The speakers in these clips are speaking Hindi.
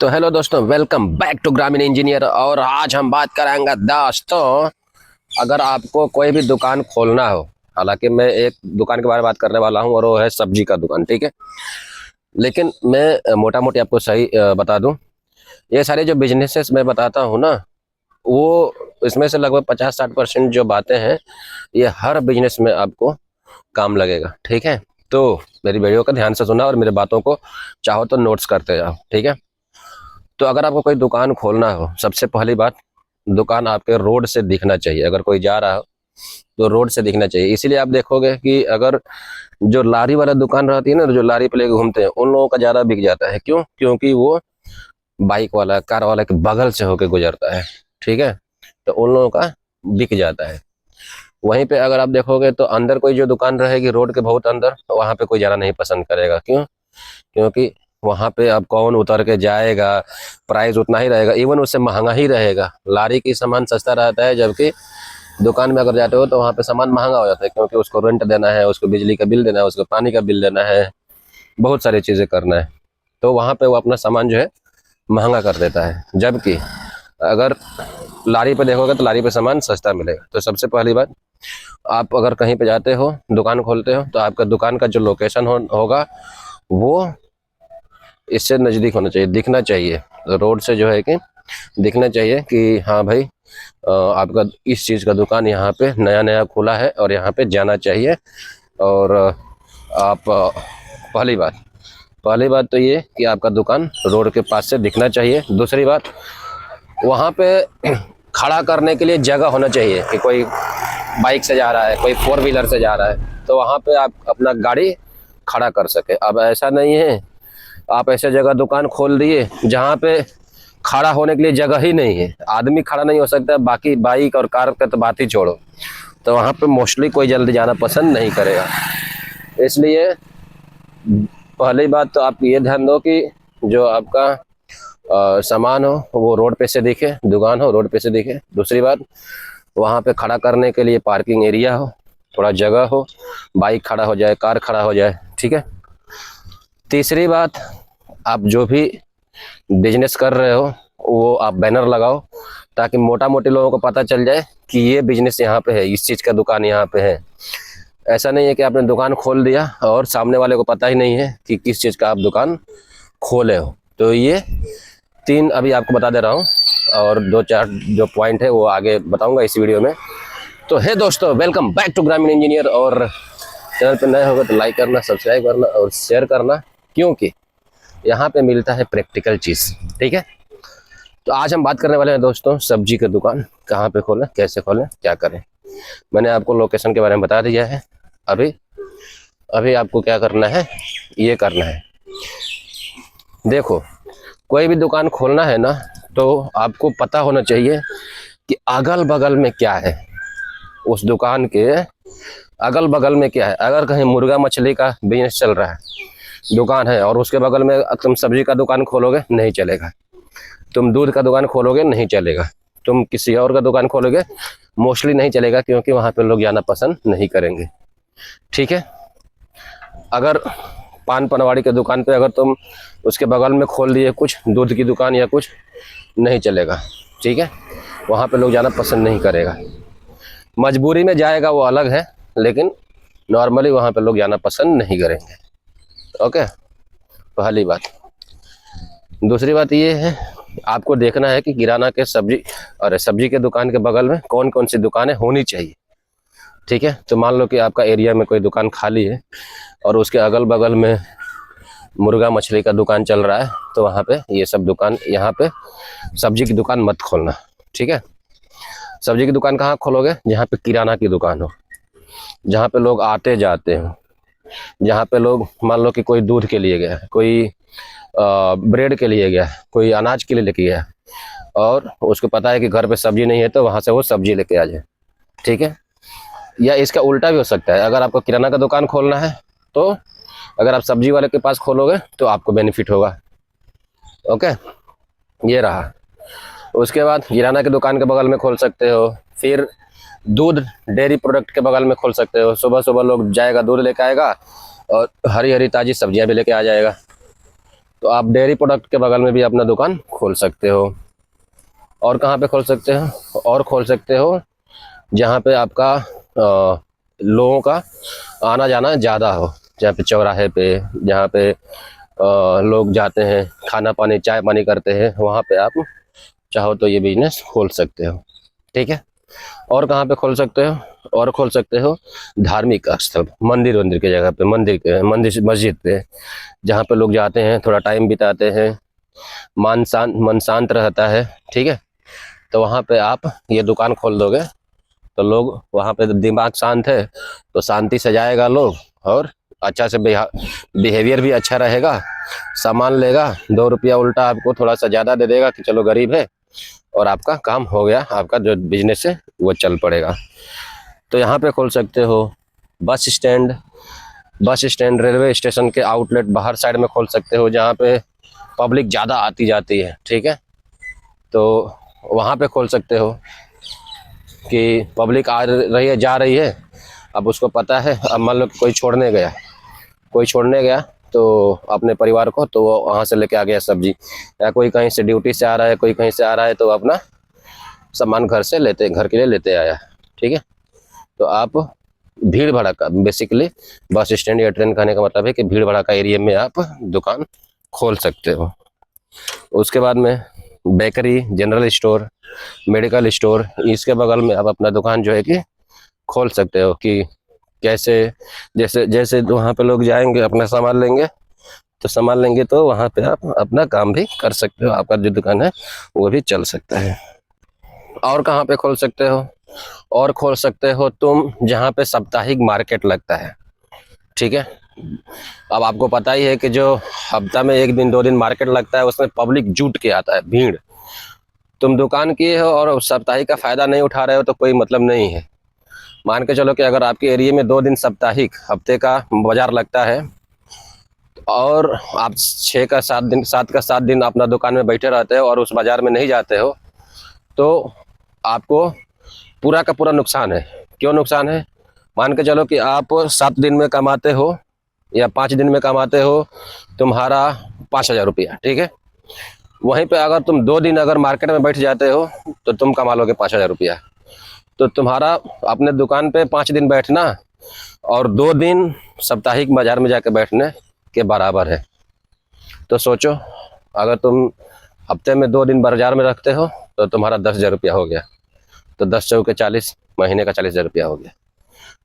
तो हेलो दोस्तों, वेलकम बैक टू ग्रामीण इंजीनियर। और आज हम बात करेंगे दोस्तों, अगर आपको कोई भी दुकान खोलना हो, हालांकि मैं एक दुकान के बारे में बात करने वाला हूं और वो है सब्जी का दुकान, ठीक है। लेकिन मैं मोटा मोटी आपको सही बता दूं, ये सारे जो बिजनेसेस मैं बताता हूं ना, वो इसमें से लगभग 50-60% जो बातें हैं ये हर बिजनेस में आपको काम लगेगा, ठीक है। तो मेरी वीडियो का ध्यान से सुना और मेरी बातों को चाहो तो नोट्स करते जाओ, ठीक है। तो अगर आपको कोई दुकान खोलना हो, सबसे पहली बात, दुकान आपके रोड से दिखना चाहिए। अगर कोई जा रहा हो तो रोड से दिखना चाहिए। इसीलिए आप देखोगे कि अगर जो लारी वाला दुकान रहती है ना, जो लारी पे लेके घूमते हैं, उन लोगों का ज़्यादा बिक जाता है। क्यों? क्योंकि वो बाइक वाला, कार वाला के बगल से होके गुजरता है, ठीक है। तो उन लोगों का बिक जाता है। वहीं पे अगर आप देखोगे तो अंदर कोई जो दुकान रहेगी रोड के बहुत अंदर, वहाँ पे कोई जाना नहीं पसंद करेगा। क्यों? क्योंकि वहां पे अब कौन उतर के जाएगा, प्राइस उतना ही रहेगा, इवन उससे महंगा ही रहेगा। लारी की सामान सस्ता रहता है, जबकि दुकान में अगर जाते हो तो वहां पे सामान महंगा हो जाता है, क्योंकि उसको रेंट देना है, उसको बिजली का बिल देना है, उसको पानी का बिल देना है, बहुत सारी चीजें करना है। तो वहां पे वो अपना सामान जो है महंगा कर देता है। जबकि अगर लारी पे देखोगे तो लारी पे सामान सस्ता मिलेगा। तो सबसे पहली बात, आप अगर कहीं पे जाते हो, दुकान खोलते हो, तो आपका दुकान का जो लोकेशन होगा वो इससे नज़दीक होना चाहिए, दिखना चाहिए रोड से, जो है कि दिखना चाहिए कि हाँ भाई, आपका इस चीज़ का दुकान यहाँ पे नया नया खुला है और यहाँ पे जाना चाहिए। और आप पहली बात तो ये कि आपका दुकान रोड के पास से दिखना चाहिए। दूसरी बात, वहाँ पे खड़ा करने के लिए जगह होना चाहिए कि कोई बाइक से जा रहा है, कोई 4 व्हीलर से जा रहा है, तो वहाँ पे आप अपना गाड़ी खड़ा कर सके। अब ऐसा नहीं है आप ऐसे जगह दुकान खोल दिए जहाँ पे खड़ा होने के लिए जगह ही नहीं है, आदमी खड़ा नहीं हो सकता, बाकी बाइक और कार का तो बात ही छोड़ो, तो वहाँ पे मोस्टली कोई जल्दी जाना पसंद नहीं करेगा। इसलिए पहली बात तो आप ये ध्यान दो कि जो आपका सामान हो वो रोड पे से दिखे, दुकान हो रोड पे से दिखे। दूसरी बात, वहाँ पे खड़ा करने के लिए पार्किंग एरिया हो, थोड़ा जगह हो, बाइक खड़ा हो जाए, कार खड़ा हो जाए, ठीक है। तीसरी बात, आप जो भी बिजनेस कर रहे हो वो आप बैनर लगाओ, ताकि मोटा मोटी लोगों को पता चल जाए कि ये बिजनेस यहाँ पे है, इस चीज़ का दुकान यहाँ पे है। ऐसा नहीं है कि आपने दुकान खोल दिया और सामने वाले को पता ही नहीं है कि किस चीज़ का आप दुकान खोले हो। तो ये 3 अभी आपको बता दे रहा हूँ, और 2-4 जो पॉइंट है वो आगे बताऊँगा इस वीडियो में। तो है दोस्तों, वेलकम बैक टू ग्रामीण इंजीनियर। और चैनल पर नए होगा तो लाइक करना, सब्सक्राइब करना और शेयर करना, क्योंकि यहाँ पे मिलता है प्रैक्टिकल चीज़, ठीक है। तो आज हम बात करने वाले हैं दोस्तों, सब्जी की दुकान कहाँ पे खोलें, कैसे खोलें, क्या करें। मैंने आपको लोकेशन के बारे में बता दिया है। अभी अभी आपको क्या करना है, ये करना है। देखो, कोई भी दुकान खोलना है ना, तो आपको पता होना चाहिए कि अगल बगल में क्या है, उस दुकान के अगल बगल में क्या है। अगर कहीं मुर्गा मछली का बिजनेस चल रहा है, दुकान है, और उसके बगल में तुम सब्जी का दुकान खोलोगे, नहीं चलेगा। तुम दूध का दुकान खोलोगे, नहीं चलेगा। तुम किसी और का दुकान खोलोगे, मोस्टली नहीं चलेगा, क्योंकि वहाँ पे लोग जाना पसंद नहीं करेंगे, ठीक है। अगर पान पनवाड़ी के दुकान पे अगर तुम उसके बगल में खोल दिए कुछ दूध की दुकान या कुछ, नहीं चलेगा, ठीक है। वहाँ पे लोग जाना पसंद नहीं करेगा। मजबूरी में जाएगा वो अलग है, लेकिन नॉर्मली वहाँ पे लोग जाना पसंद नहीं करेंगे, ओके। पहली बात। दूसरी बात ये है, आपको देखना है कि किराना के सब्जी के दुकान के बगल में कौन कौन सी दुकानें होनी चाहिए, ठीक है। तो मान लो कि आपका एरिया में कोई दुकान खाली है और उसके अगल बगल में मुर्गा मछली का दुकान चल रहा है, तो वहाँ पे ये सब दुकान, यहाँ पे सब्जी की दुकान मत खोलना, ठीक है। सब्जी की दुकान कहाँ खोलोगे? जहाँ पे किराना की दुकान हो, जहाँ पे लोग आते जाते हो, जहाँ पे लोग, मान लो कि कोई दूध के लिए गया है, कोई ब्रेड के लिए गया है, कोई अनाज के लिए लेके गया है, और उसको पता है कि घर पे सब्जी नहीं है, तो वहाँ से वो सब्जी लेके आ जाए, ठीक है। या इसका उल्टा भी हो सकता है, अगर आपको किराना का दुकान खोलना है तो अगर आप सब्जी वाले के पास खोलोगे तो आपको बेनिफिट होगा, ओके। ये रहा। उसके बाद किराना की दुकान के बगल में खोल सकते हो, फिर दूध डेयरी प्रोडक्ट के बगल में खोल सकते हो। सुबह सुबह लोग जाएगा, दूध लेके आएगा और हरी हरी ताज़ी सब्जियां भी लेके आ जाएगा, तो आप डेयरी प्रोडक्ट के बगल में भी अपना दुकान खोल सकते हो। और कहाँ पे खोल सकते हो? और खोल सकते हो जहाँ पे आपका लोगों का आना जाना ज़्यादा हो, जहाँ पे चौराहे पे, जहाँ पे लोग जाते हैं, खाना पानी चाय पानी करते हैं, वहाँ पे आप चाहो तो ये बिजनेस खोल सकते हो। ठीक है। और कहाँ पे खोल सकते हो? और खोल सकते हो धार्मिक स्थल, मंदिर वंदिर की जगह पे, मंदिर मस्जिद पे, जहाँ पे लोग जाते हैं, थोड़ा टाइम बिताते हैं, मन शांत रहता है। ठीक है। तो वहाँ पे आप ये दुकान खोल दोगे तो लोग वहाँ पे, दिमाग शांत है तो शांति से जाएगा लोग, और अच्छा से बिहेवियर भी अच्छा रहेगा, सामान लेगा, 2 रुपया उल्टा आपको थोड़ा सा ज़्यादा दे देगा कि चलो गरीब है, और आपका काम हो गया, आपका जो बिजनेस है वो चल पड़ेगा। तो यहाँ पे खोल सकते हो। बस स्टैंड रेलवे स्टेशन के आउटलेट बाहर साइड में खोल सकते हो, जहाँ पे पब्लिक ज़्यादा आती जाती है। ठीक है। तो वहाँ पे खोल सकते हो कि पब्लिक आ रही है, जा रही है, अब उसको पता है, अब मान लो कोई छोड़ने गया तो अपने परिवार को, तो वो वहाँ से लेके आ गया सब्जी, या कोई कहीं से ड्यूटी से आ रहा है, कोई कहीं से आ रहा है, तो अपना सामान घर के लिए लेते आया। ठीक है। तो आप भीड़ भड़का, बेसिकली बस स्टैंड या ट्रेन कहने का मतलब है कि भीड़ भड़का एरिया में आप दुकान खोल सकते हो। उसके बाद में bakery, general store, medical store, इसके बगल में आप अपना दुकान जो है कि खोल सकते हो। कि कैसे? जैसे जैसे वहाँ पे लोग जाएंगे, अपना सामान लेंगे तो वहाँ पे आप अपना काम भी कर सकते हो, आपका जो दुकान है वो भी चल सकता है। और कहाँ पे खोल सकते हो? और खोल सकते हो तुम जहाँ पे साप्ताहिक मार्केट लगता है। ठीक है। अब आपको पता ही है कि जो हफ्ता में 1 दिन 2 दिन मार्केट लगता है, उसमें पब्लिक जुट के आता है, भीड़। तुम दुकान किए हो और साप्ताहिक का फायदा नहीं उठा रहे हो तो कोई मतलब नहीं है। मान के चलो कि अगर आपके एरिया में 2 दिन साप्ताहिक हफ्ते का बाजार लगता है, और आप 7 का 7 दिन अपना दुकान में बैठे रहते हो और उस बाजार में नहीं जाते हो, तो आपको पूरा का पूरा नुकसान है। क्यों नुकसान है? मान के चलो कि आप 7 दिन में कमाते हो या 5 दिन में कमाते हो तुम्हारा 5,000 रुपया। ठीक है। वहीं पे अगर तुम 2 दिन अगर मार्केट में बैठ जाते हो तो तुम कमा लोगे 5,000 रुपया। तो तुम्हारा अपने दुकान पे 5 दिन बैठना और 2 दिन साप्ताहिक बाजार में जाके बैठने के बराबर है। तो सोचो, अगर तुम हफ्ते में 2 दिन बाजार में रखते हो तो तुम्हारा 10,000 रुपया हो गया, तो 10 चौके 40, महीने का 40,000 रुपया हो गया।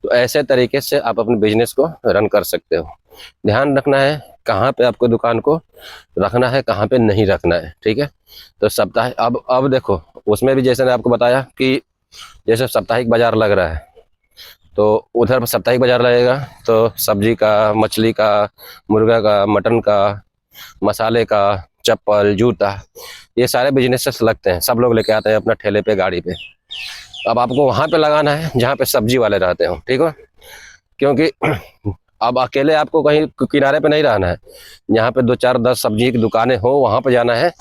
तो ऐसे तरीके से आप अपने बिजनेस को रन कर सकते हो। ध्यान रखना है कहाँ पे आपको दुकान को रखना है, कहाँ पे नहीं रखना है। ठीक है। तो सप्ताह अब देखो, उसमें भी जैसे मैंने आपको बताया कि जैसे साप्ताहिक बाजार लग रहा है, तो उधर साप्ताहिक बाजार लगेगा तो सब्जी का, मछली का, मुर्गा का, मटन का, मसाले का, चप्पल, जूता, ये सारे बिजनेसेस लगते हैं, सब लोग लेके आते हैं अपना ठेले पे, गाड़ी पे। अब आपको वहाँ पे लगाना है जहाँ पे सब्जी वाले रहते हो। ठीक है। क्योंकि अब अकेले आपको कहीं किनारे पे नहीं रहना है, जहाँ पे 2 4 10 सब्जी की दुकानें हो वहाँ पे जाना है,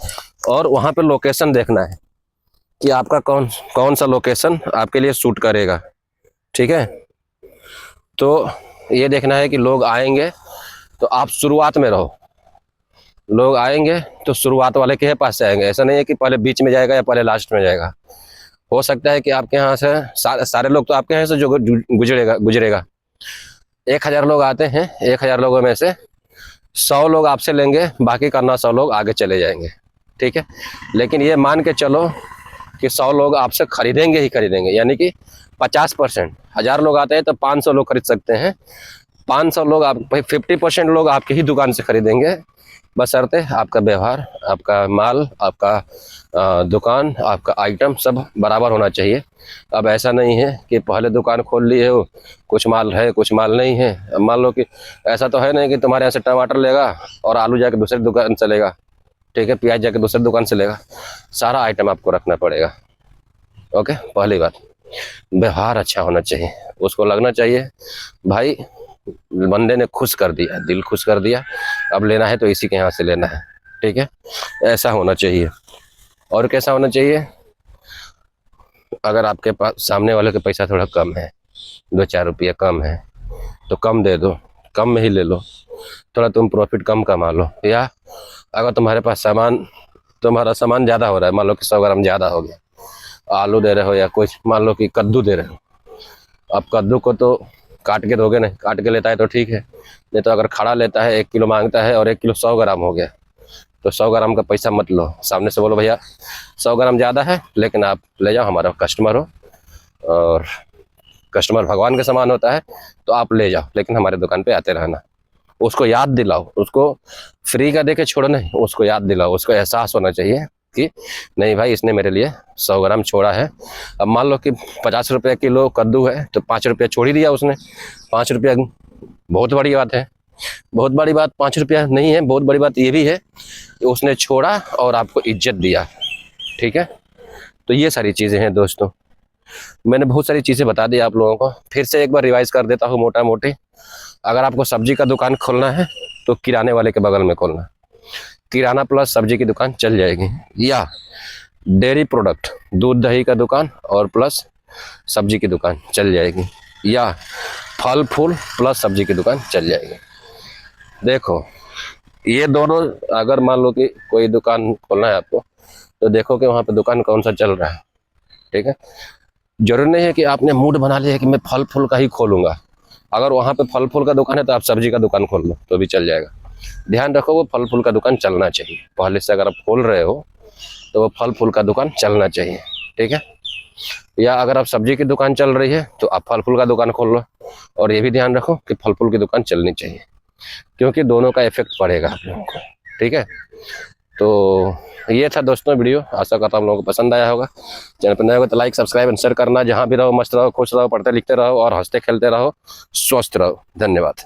और वहाँ पे लोकेशन देखना है कि आपका कौन कौन सा लोकेशन आपके लिए सूट करेगा। ठीक है। तो ये देखना है कि लोग आएंगे तो आप शुरुआत में रहो। लोग आएंगे तो शुरुआत वाले के पास से आएंगे, ऐसा नहीं है कि पहले बीच में जाएगा या पहले लास्ट में जाएगा। हो सकता है कि आपके यहाँ से सारे लोग तो आपके यहाँ से जो गुजरेगा 1,000 लोग आते हैं, 1,000 लोगों में से 100 लोग आपसे लेंगे, बाकी का 900 लोग आगे चले जाएंगे। ठीक है। लेकिन ये मान के चलो कि 100 लोग आपसे खरीदेंगे ही खरीदेंगे, यानी कि 50%। 1,000 लोग आते हैं तो 500 लोग खरीद सकते हैं, 500 लोग आप 50% लोग आपकी ही दुकान से खरीदेंगे, बशर्ते आपका व्यवहार, आपका माल, आपका दुकान, आपका आइटम सब बराबर होना चाहिए। अब ऐसा नहीं है कि पहले दुकान खोल लिए हो, कुछ माल है कुछ माल नहीं है। अब मान लो कि ऐसा तो है नहीं कि तुम्हारे यहाँ से टमाटर लेगा और आलू जाके दूसरी दुकान से लेगा। ठीक है। प्याज जाके दूसरी दुकान से लेगा, सारा आइटम आपको रखना पड़ेगा। ओके। पहली बात, व्यवहार अच्छा होना चाहिए, उसको लगना चाहिए भाई बंदे ने खुश कर दिया, दिल खुश कर दिया, अब लेना है तो इसी के यहाँ से लेना है। ठीक है। ऐसा होना चाहिए। और कैसा होना चाहिए? अगर आपके पास सामने वाले का पैसा थोड़ा कम है, 2 4 रुपया कम है, तो कम दे दो, कम में ही ले लो, थोड़ा तुम प्रॉफिट कम कमा लो। या अगर तुम्हारा सामान ज़्यादा हो रहा है, मान लो कि 100 ग्राम ज़्यादा हो गया, आलू दे रहे हो या कुछ, मान लो कि कद्दू दे रहे हो, अब कद्दू को तो काट के दोगे नहीं, काट के लेता है तो ठीक है, नहीं तो अगर खड़ा लेता है 1 किलो मांगता है और 1 किलो 100 ग्राम हो गया, तो 100 ग्राम का पैसा मत लो, सामने से बोलो भैया 100 ग्राम ज़्यादा है लेकिन आप ले जाओ, हमारा कस्टमर हो और कस्टमर भगवान का समान होता है, तो आप ले जाओ लेकिन हमारे दुकान पे आते रहना। उसको याद दिलाओ, उसको फ्री का दे के छोड़ो नहीं, उसको याद दिलाओ, उसको एहसास होना चाहिए कि नहीं भाई इसने मेरे लिए 100 ग्राम छोड़ा है। अब मान लो कि 50 रुपये किलो कद्दू है तो 5 रुपया छोड़ ही दिया उसने, 5 रुपया बहुत बड़ी बात है, बहुत बड़ी बात 5 रुपया नहीं है, बहुत बड़ी बात ये भी है कि उसने छोड़ा और आपको इज्जत दिया, ठीक है। तो ये सारी चीज़ें हैं दोस्तों, मैंने बहुत सारी चीज़ें बता दी आप लोगों को, फिर से एक बार रिवाइज कर देता हूँ मोटा मोटी। अगर आपको सब्जी का दुकान खोलना है तो किराने वाले के बगल में खोलना, किराना प्लस सब्जी की दुकान चल जाएगी, या डेयरी प्रोडक्ट दूध दही का दुकान और प्लस सब्जी की दुकान चल जाएगी, या फल फूल प्लस सब्जी की दुकान चल जाएगी। देखो ये दोनों, अगर मान लो कि कोई दुकान खोलना है आपको तो देखो कि वहाँ पे दुकान कौन सा चल रहा है, ठीक है। जरूरी नहीं है कि आपने मूड बना लिया कि मैं फल फूल का ही खोलूंगा, अगर वहाँ पे फल फूल का दुकान है तो आप सब्जी का दुकान खोल लो तो भी चल जाएगा। ध्यान रखो वो फल फूल का दुकान चलना चाहिए, पहले से अगर आप खोल रहे हो तो वो फल फूल का दुकान चलना चाहिए, ठीक है। या अगर आप सब्जी की दुकान चल रही है तो आप फल फूल का दुकान खोल लो, और ये भी ध्यान रखो कि फल फूल की दुकान चलनी चाहिए, क्योंकि दोनों का इफेक्ट पड़ेगा आप लोगों को, ठीक है। तो ये था दोस्तों वीडियो, आशा करता हूँ आप लोगों को पसंद आया होगा। चैनल पर नए हो तो लाइक सब्सक्राइब एंड शेयर करना। जहाँ भी रहो मस्त रहो, खुश रहो, पढ़ते लिखते रहो और हंसते खेलते रहो, स्वस्थ रहो। धन्यवाद।